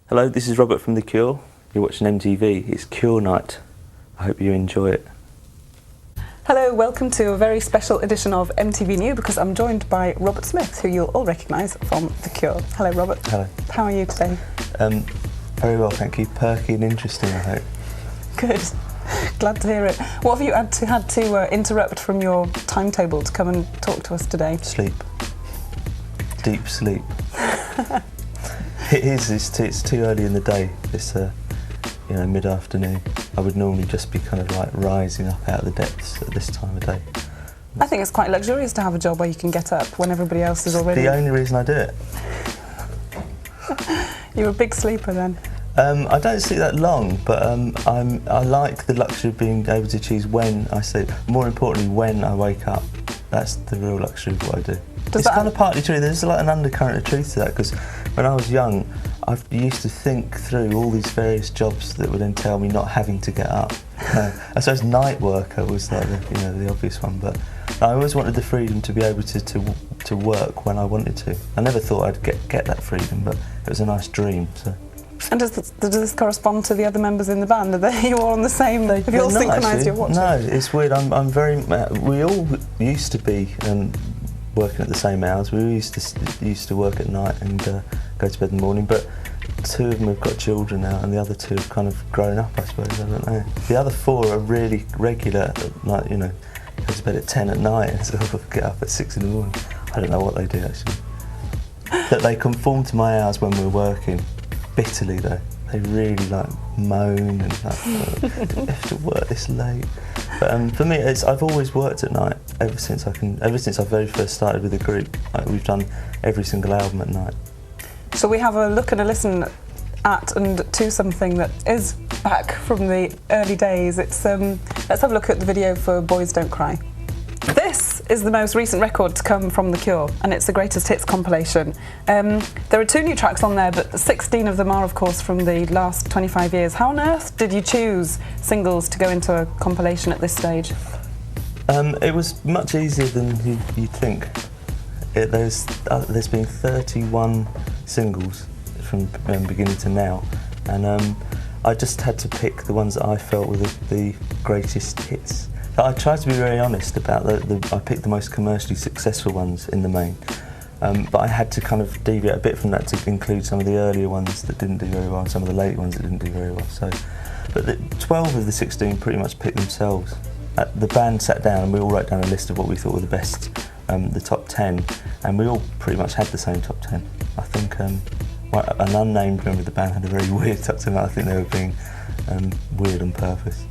Hello, this is Robert from The Cure. You're watching MTV. It's Cure Night. I hope you enjoy it. Hello, welcome to a very special edition of MTV New because I'm joined by Robert Smith, who you'll all recognise from The Cure. Hello, Robert. Hello. How are you today? Very well, thank you. Perky and interesting, I hope. Good. Glad to hear it. What have you had to interrupt from your timetable to come and talk to us today? Sleep. Deep sleep. It is. It's too early in the day. It's mid-afternoon. I would normally just be kind of like rising up out of the depths at this time of day. I think it's quite luxurious to have a job where you can get up when everybody else is already... The only reason I do it. You're a big sleeper then. I don't sleep that long, but I like the luxury of being able to choose when I sleep. More importantly, when I wake up. That's the real luxury of what I do. It's kind of partly true. There's like an undercurrent of truth to that, because when I was young, I used to think through all these various jobs that would entail me not having to get up. I suppose night worker was like the obvious one, but I always wanted the freedom to be able to work when I wanted to. I never thought I'd get that freedom, but it was a nice dream. So. And does this correspond to the other members in the band? Are they all on the same? Have you all synchronised your watches? No, it's weird. I'm very. We all used to be working at the same hours. We used to work at night and go to bed in the morning. But two of them have got children now, and the other two have kind of grown up, I suppose. I don't know. The other four are really regular. Like go to bed at 10 at night and sort of get up at 6 in the morning. I don't know what they do actually. But they conform to my hours when we're working. Bitterly though, they really moan and do we have to work this late. But for me, I've always worked at night ever since I very first started with the group. We've done every single album at night. So we have a look and a listen at and to something that is back from the early days. It's let's have a look at the video for Boys Don't Cry. This is the most recent record to come from The Cure, and it's the greatest hits compilation. There are 2 new tracks on there, but 16 of them are, of course, from the last 25 years. How on earth did you choose singles to go into a compilation at this stage? It was much easier than you'd think. There's been 31 singles from beginning to now, and I just had to pick the ones that I felt were the greatest hits. I tried to be very honest about I picked the most commercially successful ones in the main, but I had to kind of deviate a bit from that to include some of the earlier ones that didn't do very well and some of the later ones that didn't do very well. So, but 12 of the 16 pretty much picked themselves. The band sat down and we all wrote down a list of what we thought were the best, the top 10, and we all pretty much had the same top 10. I think an unnamed member of the band had a very weird top 10. I think they were being weird on purpose.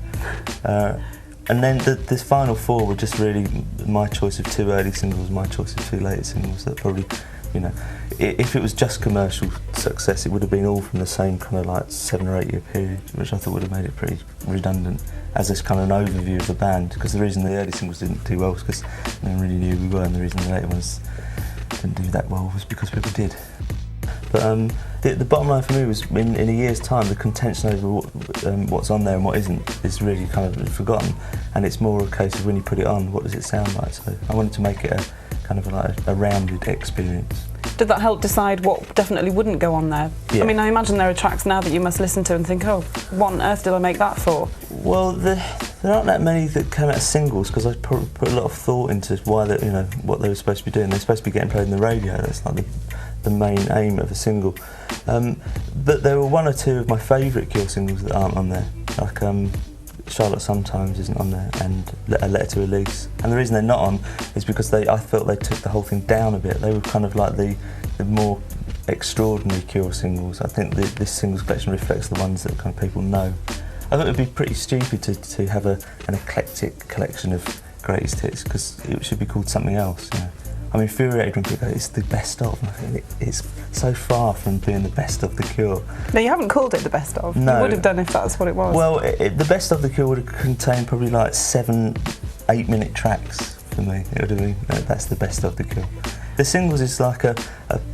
And then the final 4 were just really my choice of 2 early singles, my choice of 2 later singles. That probably, if it was just commercial success, it would have been all from the same kind of 7 or 8 year period, which I thought would have made it pretty redundant as this kind of an overview of the band. Because the reason the early singles didn't do well was because no one really knew who we were, and the reason the later ones didn't do that well was because people did. But the bottom line for me was, in a year's time, the contention over what's on there and what isn't is really kind of forgotten, and it's more a case of when you put it on, what does it sound like? So I wanted to make it a kind of a rounded experience. Did that help decide what definitely wouldn't go on there? Yeah. I mean, I imagine there are tracks now that you must listen to and think, oh, what on earth did I make that for? Well, there aren't that many that came out as singles, because I put a lot of thought into why what they were supposed to be doing. They're supposed to be getting played on the radio. That's like the main aim of a single. But there were 1 or 2 of my favourite Cure singles that aren't on there. Like Charlotte Sometimes isn't on there, and A Letter to Elise. And the reason they're not on is because I felt they took the whole thing down a bit. They were kind of like the more extraordinary Cure singles. I think this singles collection reflects the ones that kind of people know. I thought it would be pretty stupid to have an eclectic collection of greatest hits, because it should be called something else. I'm infuriated when people go, it's the best of. And I think it's so far from being the best of The Cure. No, you haven't called it the best of. No. You would have done if that's what it was. Well, the best of The Cure would have contained probably 7 8-minute tracks for me. It would have been, that's the best of The Cure. The singles is like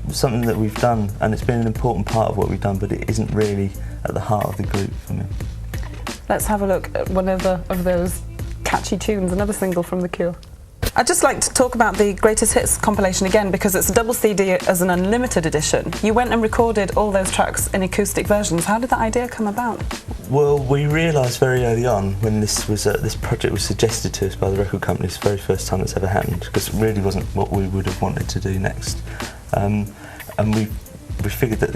something that we've done, and it's been an important part of what we've done, but it isn't really at the heart of the group for me. Let's have a look at one of those catchy tunes, another single from The Cure. I'd just like to talk about the Greatest Hits compilation again, because it's a double CD as an unlimited edition. You went and recorded all those tracks in acoustic versions. How did that idea come about? Well, we realised very early on when this project was suggested to us by the record company, it's the very first time it's ever happened, because it really wasn't what we would have wanted to do next. And we figured that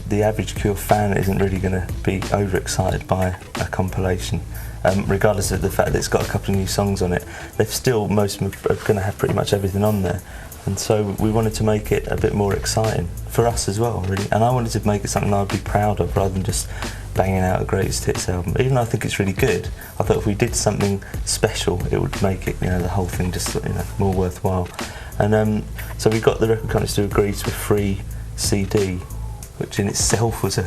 the average Cure fan isn't really going to be overexcited by a compilation. Regardless of the fact that it's got a couple of new songs on it, most of them are going to have pretty much everything on there. And so we wanted to make it a bit more exciting for us as well, really. And I wanted to make it something I'd be proud of, rather than just banging out a Greatest Hits album. Even though I think it's really good, I thought if we did something special, it would make it, the whole thing just, more worthwhile. And so we got the record companies to agree to a free CD, which in itself was a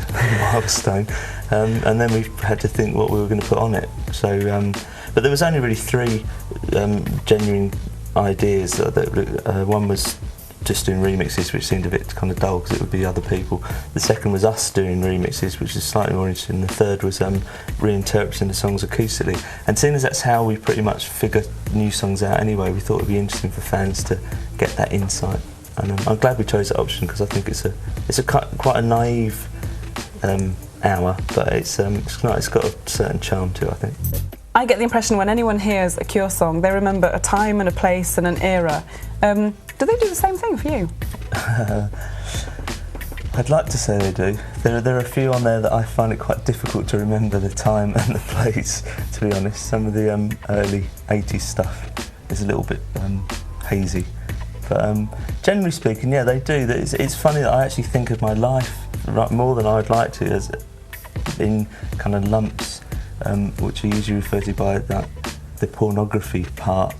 milestone, and then we had to think what we were going to put on it. So, but there was only really three genuine ideas. One was just doing remixes, which seemed a bit kind of dull because it would be other people. The second was us doing remixes, which is slightly more interesting. The third was reinterpreting the songs acoustically. And seeing as that's how we pretty much figure new songs out anyway, we thought it would be interesting for fans to get that insight. And I'm glad we chose that option, because I think it's quite a naive hour, but it's got a certain charm to it, I think. I get the impression when anyone hears a Cure song, they remember a time and a place and an era. Do they do the same thing for you? I'd like to say they do. There are a few on there that I find it quite difficult to remember the time and the place, to be honest. Some of the early 80s stuff is a little bit hazy. But generally speaking, yeah, they do. It's funny that I actually think of my life more than I would like to, as in kind of lumps, which are usually referred to by the pornography part,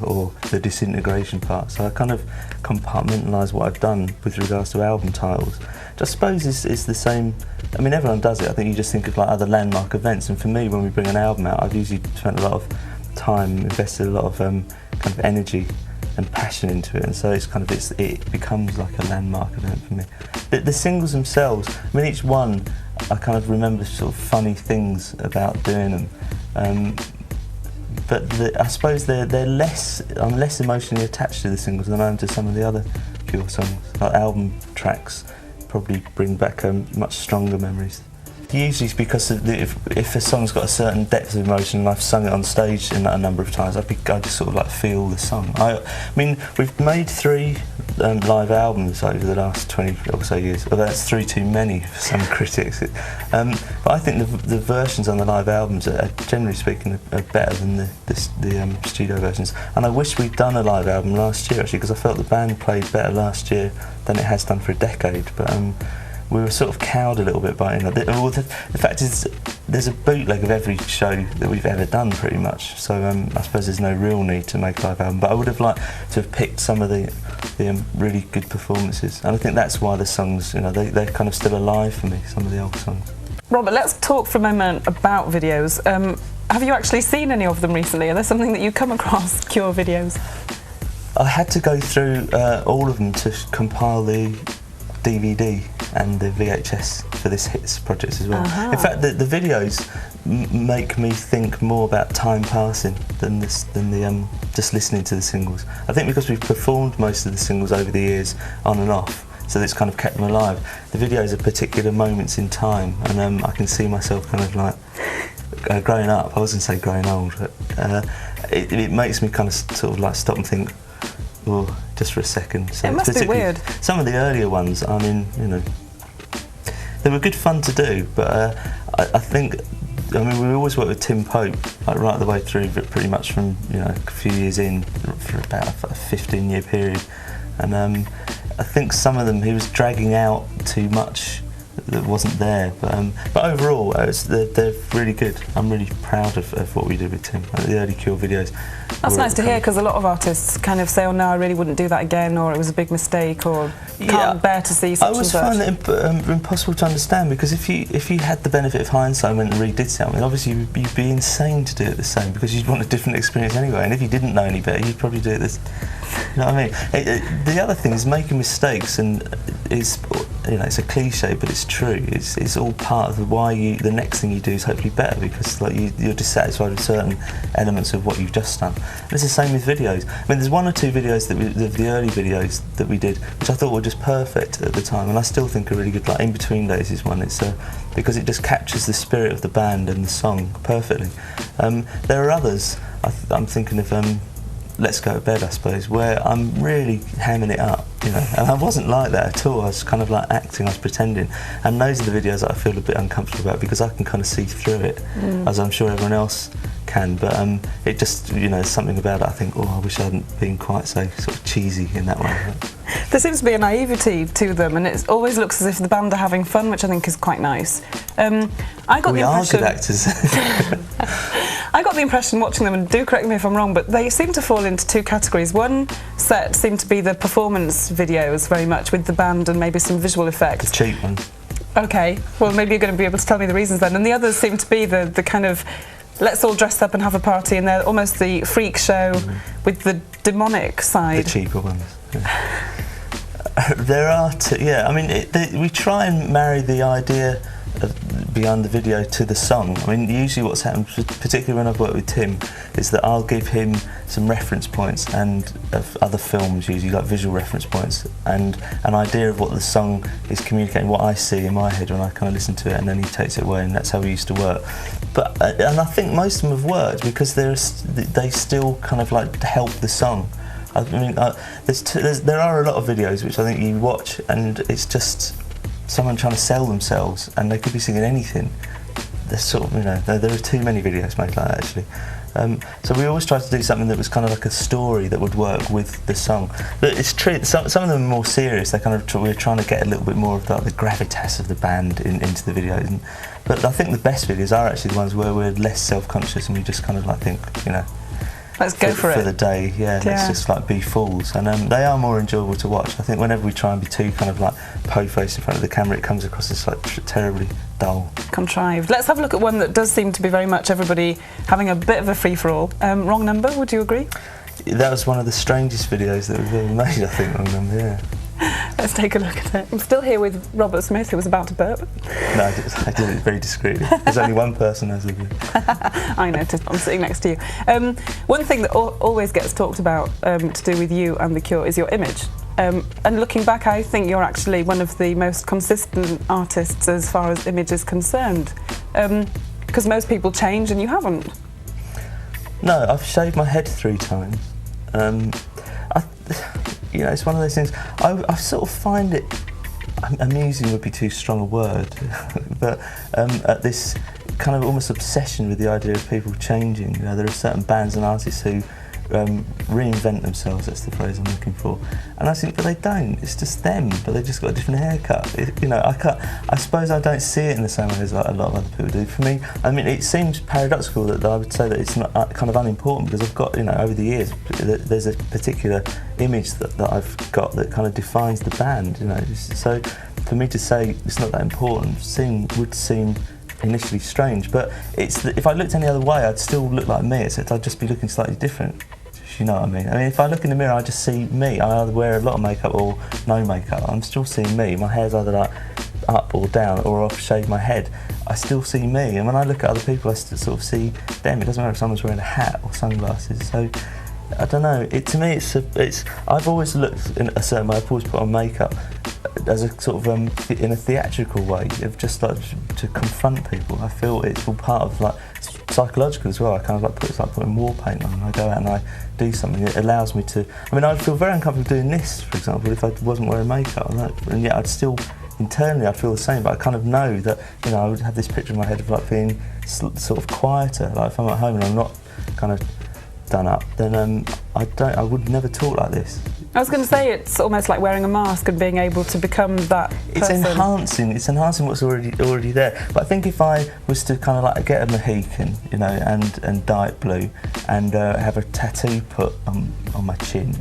or the disintegration part. So I kind of compartmentalise what I've done with regards to album titles. Which I suppose is the same. I mean, everyone does it. I think you just think of like other landmark events. And for me, when we bring an album out, I've usually spent a lot of time, invested a lot of kind of energy and passion into it, and so it becomes like a landmark event for me. The singles themselves, I mean, each one, I kind of remember sort of funny things about doing them, but I suppose I'm less emotionally attached to the singles than I am to some of the other Cure songs. Like album tracks probably bring back much stronger memories. Usually it's because if a song's got a certain depth of emotion and I've sung it on stage a number of times, I just sort of like feel the song. I mean, we've made 3 live albums over the last 20 or so years. Well, that's 3 too many for some critics. But I think the versions on the live albums are generally speaking are better than the studio versions. And I wish we'd done a live album last year, actually, because I felt the band played better last year than it has done for a decade. But we were sort of cowed a little bit by it. The fact is, there's a bootleg of every show that we've ever done, pretty much. So I suppose there's no real need to make a live album. But I would have liked to have picked some of the really good performances, and I think that's why the songs, they're kind of still alive for me. Some of the old songs. Robert, let's talk for a moment about videos. Have you actually seen any of them recently? Are there something that you come across Cure videos? I had to go through all of them to compile the DVD and the VHS for this Hits project as well. Uh-huh. In fact, the videos make me think more about time passing than just listening to the singles. I think because we've performed most of the singles over the years on and off, so it's kind of kept them alive. The videos are particular moments in time, and I can see myself kind of like growing up. I wasn't say growing old, but it makes me kind of sort of like stop and think, oh, just for a second. So it must be weird. Some of the earlier ones, I mean, they were good fun to do, but I think, we always worked with Tim Pope, like right the way through, but pretty much from, a few years in, for about a 15-year period. And I think some of them, he was dragging out too much that wasn't there, but overall they're really good. I'm really proud of what we did with Tim, the early Cure videos. That's nice to hear, because a lot of artists kind of say, oh no, I really wouldn't do that again, or it was a big mistake, or can't bear to see such and such. I always find it impossible to understand, because if you had the benefit of hindsight and went and redid something, obviously you'd be insane to do it the same, because you'd want a different experience anyway, and if you didn't know any better, you'd probably do it this. You know what I mean? The other thing is making mistakes, and it's a cliche, but it's true. true. It's all part of the next thing you do is hopefully better, because like you're dissatisfied with certain elements of what you've just done. And it's the same with videos. I mean, there's 1 or 2 videos the early videos that we did, which I thought were just perfect at the time, and I still think are really good. Like In Between Days is one. It's because it just captures the spirit of the band and the song perfectly. There are others. I'm thinking of Let's Go to Bed, I suppose, where I'm really hamming it up, you know. And I wasn't like that at all. I was kind of like acting, I was pretending. And those are the videos that I feel a bit uncomfortable about, because I can kind of see through it, as I'm sure everyone else can. But it just, you know, something about it, I think, oh, I wish I hadn't been quite so sort of cheesy in that way. There seems to be a naivety to them, and it always looks as if the band are having fun, which I think is quite nice. We are good actors. I got the impression watching them, and do correct me if I'm wrong, but they seem to fall into 2 categories. One set seemed to be the performance videos, very much with the band and maybe some visual effects. The cheap ones. Okay, well maybe you're going to be able to tell me the reasons then. And the others seem to be the kind of, let's all dress up and have a party, and they're almost the freak show with the demonic side. The cheaper ones. Yeah. There are 2, yeah. I mean, we try and marry the idea behind the video to the song. I mean, usually what's happened, particularly when I've worked with Tim, is that I'll give him some reference points and of other films, usually like visual reference points, and an idea of what the song is communicating, what I see in my head when I kind of listen to it, and then he takes it away, and that's how we used to work. But and I think most of them have worked because they still kind of like help the song. I mean, there are a lot of videos which I think you watch and it's just someone trying to sell themselves, and they could be singing anything. There's sort of, you know, there are too many videos made like that, actually. So we always tried to do something that was kind of like a story that would work with the song. But it's true, some of them are more serious. They kind of we're trying to get a little bit more of the gravitas of the band into the videos. But I think the best videos are actually the ones where we're less self-conscious and we just kind of like think, you know, let's go for it for the day. Yeah, let's just like be fools, and they are more enjoyable to watch. I think whenever we try and be too kind of like po-faced in front of the camera, it comes across as like terribly dull, contrived. Let's have a look at one that does seem to be very much everybody having a bit of a free-for-all. Wrong Number, would you agree? That was one of the strangest videos that we've ever made, I think. Wrong Number, yeah. Let's take a look at it. I'm still here with Robert Smith, who was about to burp. No, I did it very discreetly. There's only one person as of you. I noticed. I'm sitting next to you. One thing that always gets talked about to do with you and The Cure is your image. And looking back, I think you're actually one of the most consistent artists as far as image is concerned. Because most people change and you haven't. No, I've shaved my head 3 times. You know, it's one of those things. I sort of find it amusing would be too strong a word, but at this kind of almost obsession with the idea of people changing. You know, there are certain bands and artists who reinvent themselves. That's the phrase I'm looking for. And I think, but they don't. It's just them, but they've just got a different haircut. You know, I suppose I don't see it in the same way as like a lot of other people do. For me, I mean, it seems paradoxical that I would say that it's not kind of unimportant, because I've got, you know, over the years, there's a particular image that I've got that kind of defines the band. You know, so for me to say it's not that important would seem initially strange, but if I looked any other way, I'd still look like me, except I'd just be looking slightly different. You know what I mean? I mean, if I look in the mirror, I just see me. I either wear a lot of makeup or no makeup. I'm still seeing me. My hair's either like up or down, or I've shaved my head. I still see me. And when I look at other people, I still sort of see them. It doesn't matter if someone's wearing a hat or sunglasses. So I don't know. To me, it's. I've always looked in a certain way. I've always put on makeup as a sort of in a theatrical way of just like to confront people. I feel it's all part of like psychological as well. I kind of like it's like putting war paint on, and I go out and I do something. It allows me to. I mean, I'd feel very uncomfortable doing this, for example, if I wasn't wearing makeup, and yet I'd still internally I'd feel the same. But I kind of know that, you know, I would have this picture in my head of like being sort of quieter. Like if I'm at home and I'm not kind of done up, then I would never talk like this. I was going to say it's almost like wearing a mask and being able to become that person. It's enhancing what's already there. But I think if I was to kind of like get a Mohican, you know, and dye it blue, and have a tattoo put on my chin,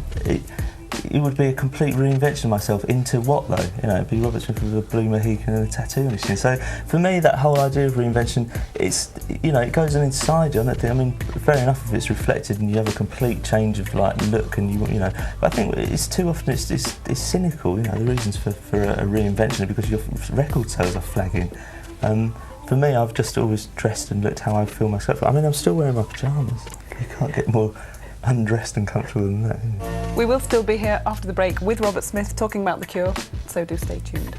it would be a complete reinvention of myself into what though? You know, it'd be Robert Smith with a blue Mohican and a tattoo machine. So for me, that whole idea of reinvention, it's, you know, it goes on inside you. I don't think, I mean, fair enough if it's reflected and you have a complete change of like look and you know, but I think it's too often it's cynical. You know, the reasons for a reinvention are because your record sales are flagging. For me, I've just always dressed and looked how I feel myself. I mean, I'm still wearing my pyjamas. You can't get more undressed and comfortable than that. We will still be here after the break with Robert Smith talking about The Cure, so do stay tuned.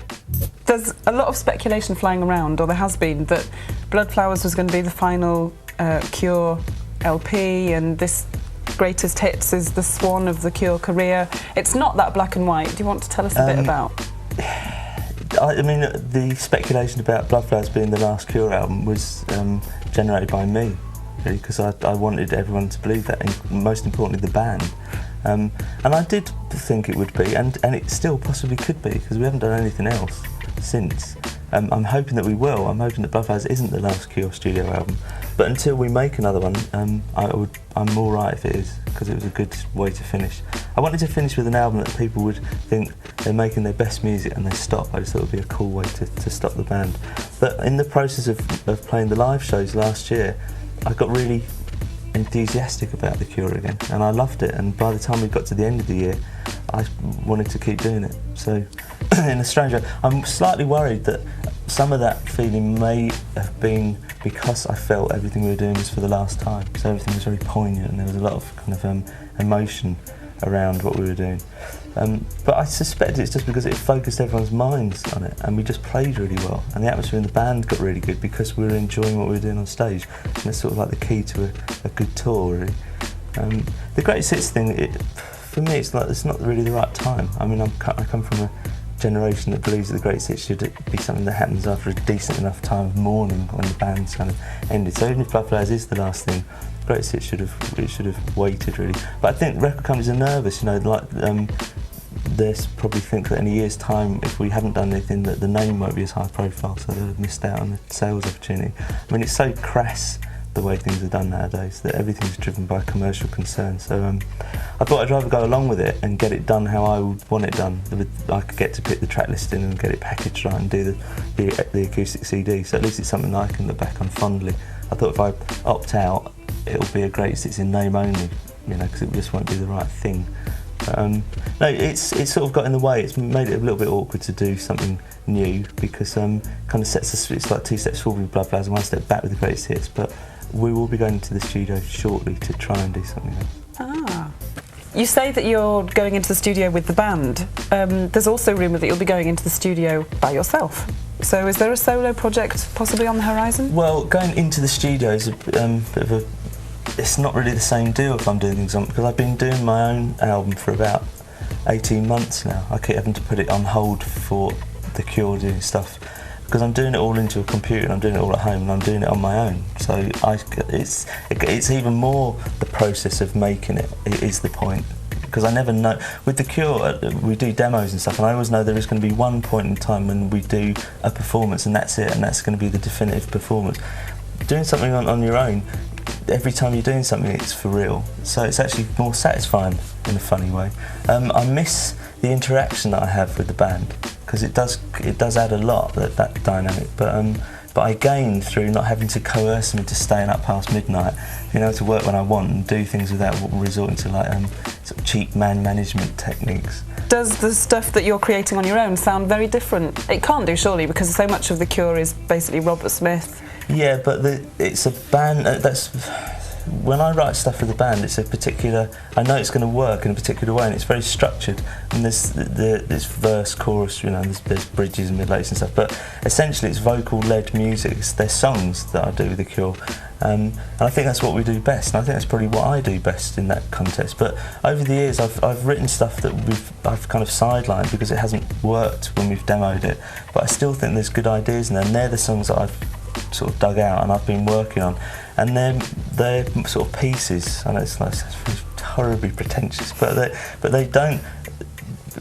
There's a lot of speculation flying around, or there has been, that Blood Flowers was going to be the final Cure LP, and this greatest hits is the swan of the Cure career. It's not that black and white. Do you want to tell us a bit about? I mean, the speculation about Blood Flowers being the last Cure album was generated by me, really, because I wanted everyone to believe that, and most importantly, the band. And I did think it would be, and it still possibly could be, because we haven't done anything else since. I'm hoping that we will. I'm hoping that Blood Flowers isn't the last Cure studio album. But until we make another one, I'm all right if it is, because it was a good way to finish. I wanted to finish with an album that people would think they're making their best music and they stop. I just thought it would be a cool way to stop the band. But in the process of playing the live shows last year, I got really enthusiastic about The Cure again, and I loved it, and by the time we got to the end of the year, I wanted to keep doing it. So, in a strange way, I'm slightly worried that some of that feeling may have been because I felt everything we were doing was for the last time, so everything was very poignant and there was a lot of kind of emotion around what we were doing. But I suspect it's just because it focused everyone's minds on it, and we just played really well, and the atmosphere in the band got really good because we were enjoying what we were doing on stage, and that's sort of like the key to a good tour, really. The greatest hits thing, for me, it's not really the right time. I mean, I come from a generation that believes that the greatest hits should be something that happens after a decent enough time of mourning when the band's kind of ended. So even if Blood Flowers is the last thing, greatest hits should have waited, really. But I think record companies are nervous, you know, like they probably think that in a year's time, if we haven't done anything, that the name won't be as high profile, so they'll have missed out on the sales opportunity. I mean, it's so crass the way things are done nowadays that everything's driven by commercial concerns. So I thought I'd rather go along with it and get it done how I would want it done. I could get to pick the track listing and get it packaged right and do the acoustic CD. So at least it's something that I can look back on fondly. I thought if I opt out, it'll be a greatest hits in name only, you know, because it just won't be the right thing. But, no, it's sort of got in the way. It's made it a little bit awkward to do something new because kind of sets us. It's like 2 steps forward with Blood Flowers and 1 step back with the greatest hits. But we will be going into the studio shortly to try and do something else. Ah. You say that you're going into the studio with the band. There's also rumour that you'll be going into the studio by yourself. So is there a solo project possibly on the horizon? Well, going into the studio is a bit of a... It's not really the same deal if I'm doing things on, because I've been doing my own album for about 18 months now. I keep having to put it on hold for The Cure doing stuff, because I'm doing it all into a computer and I'm doing it all at home and I'm doing it on my own. So it's even more the process of making it is the point, because I never know. With The Cure, we do demos and stuff, and I always know there is going to be one point in time when we do a performance and that's it, and that's going to be the definitive performance. Doing something on your own, every time you're doing something, it's for real. So it's actually more satisfying in a funny way. I miss the interaction that I have with the band, because it does add a lot, that dynamic. But I gain through not having to coerce them into staying up past midnight, being able to work when I want and do things without resorting to like sort of cheap man management techniques. Does the stuff that you're creating on your own sound very different? It can't do, surely, because so much of The Cure is basically Robert Smith. Yeah, but it's a band. When I write stuff for the band, it's a particular. I know it's going to work in a particular way, and it's very structured. And there's verse, chorus, you know, there's bridges and mid-lates and stuff. But essentially, it's vocal-led music. There's songs that I do with The Cure, and I think that's what we do best. And I think that's probably what I do best in that context. But over the years, I've written stuff that I've kind of sidelined because it hasn't worked when we've demoed it. But I still think there's good ideas in there, and they're the songs that I've sort of dug out and I've been working on, and they're sort of pieces. I know it's horribly pretentious, but they don't.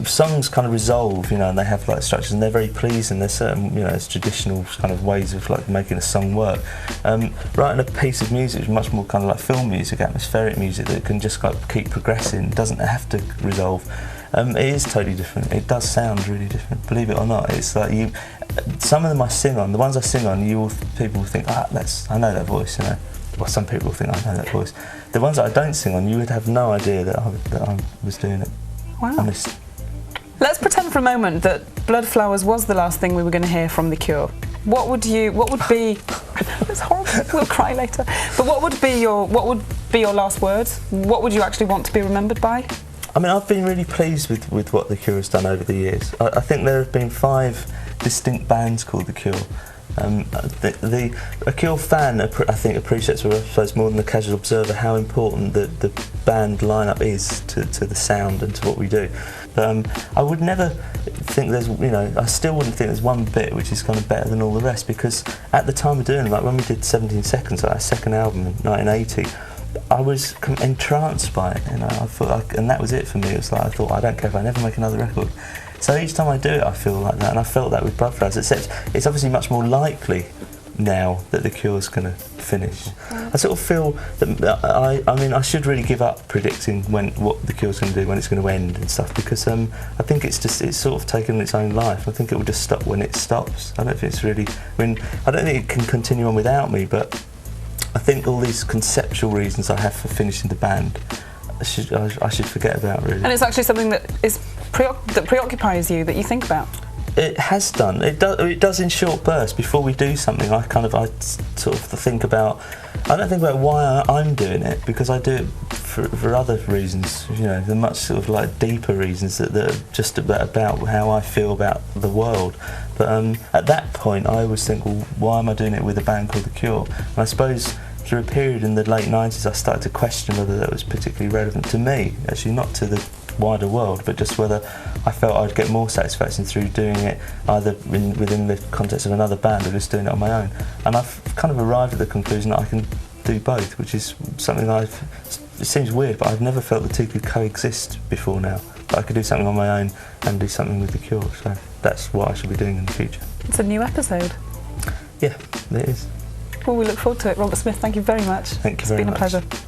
Songs kind of resolve, you know, and they have like structures, and they're very pleasing. There's certain, you know, it's traditional kind of ways of like making a song work. Writing a piece of music is much more kind of like film music, atmospheric music that can just like keep progressing, doesn't have to resolve. It is totally different. It does sound really different, believe it or not. It's like some of them I sing on, the ones I sing on, people will think, I know that voice, you know. Well, some people think I know that voice. The ones that I don't sing on, you would have no idea that I was doing it. Wow. Honest. Let's pretend for a moment that Blood Flowers was the last thing we were going to hear from The Cure. What would be? It's horrible. We'll cry later. But what would be your last words? What would you actually want to be remembered by? I mean, I've been really pleased with what The Cure has done over the years. I think there have been 5 distinct bands called The Cure. A Cure fan, I think, appreciates, I suppose, more than the casual observer, how important the band lineup is to the sound and to what we do. But I would never think I still wouldn't think there's one bit which is kind of better than all the rest, because at the time of doing it, like when we did 17 Seconds, our second album in 1980, I was entranced by it, and I thought, and that was it for me. It was like, I thought, I don't care if I never make another record. So each time I do it, I feel like that, and I felt that with Blood Flowers, except it's obviously much more likely now that The Cure's going to finish. I sort of feel that I should really give up predicting what The Cure's going to do, when it's going to end and stuff, because I think it's sort of taken its own life. I think it will just stop when it stops. I don't think it can continue on without me, but I think all these conceptual reasons I have for finishing the band, I should forget about, really. And it's actually something that preoccupies you, that you think about. It has done. It does in short bursts. Before we do something, I sort of think about. I don't think about why I'm doing it, because I do it for other reasons. You know, the much sort of like deeper reasons that are just about how I feel about the world. But at that point, I always think, well, why am I doing it with a band called The Cure? And I suppose through a period in the late 90s, I started to question whether that was particularly relevant to me, actually not to the wider world, but just whether I felt I'd get more satisfaction through doing it either within the context of another band or just doing it on my own. And I've kind of arrived at the conclusion that I can do both, which is something it seems weird, but I've never felt the two could coexist before now. That I could do something on my own and do something with The Cure, so that's what I should be doing in the future. It's a new episode. Yeah, it is. Well, we look forward to it. Robert Smith, thank you very much. Thank you very much. It's been a pleasure.